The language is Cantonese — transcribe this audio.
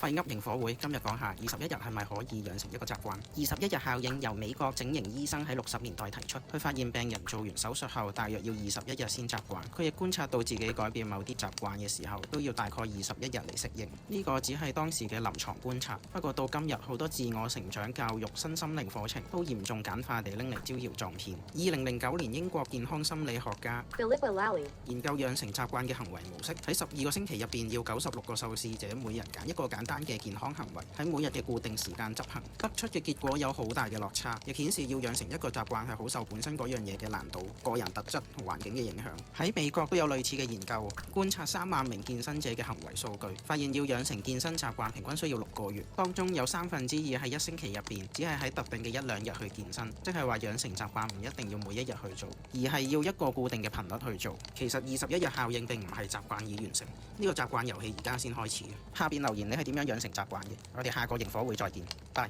廢噏營火會今日講下21日係咪可以養成一個習慣。21日效應由美國整形醫生喺60年代提出，佢發現病人做完手術後大約要21日先習慣。佢亦觀察到自己改變某啲習慣嘅時候都要大概21日嚟適應。呢個只係當時嘅臨床觀察，不過到今日好多自我成長教育、身心靈課程都嚴重簡化地拎嚟招搖撞騙。2009年英國健康心理學家 Philippa Lally 研究養成習慣嘅行為模式，喺12個星期入邊要96個受試者每人揀一個簡單嘅健康行為，喺每日嘅固定時間執行，得出嘅結果有好大嘅落差，亦顯示要養成一個習慣係好受本身嗰樣嘢嘅難度、個人特質同環境嘅影響。喺美國都有類似嘅研究，觀察3萬名健身者嘅行為數據，發現要養成健身習慣平均需要6個月，當中有2/3喺1星期入邊只係喺特定嘅1-2日去健身，即係話養成習慣唔一定要每一日去做，而係要一個固定嘅頻率去做。其實21日效應並唔係習慣已完成，呢個習慣遊戲而家先開始。下邊留言你係點樣養成習慣嘅？我哋下個營火會再見，拜。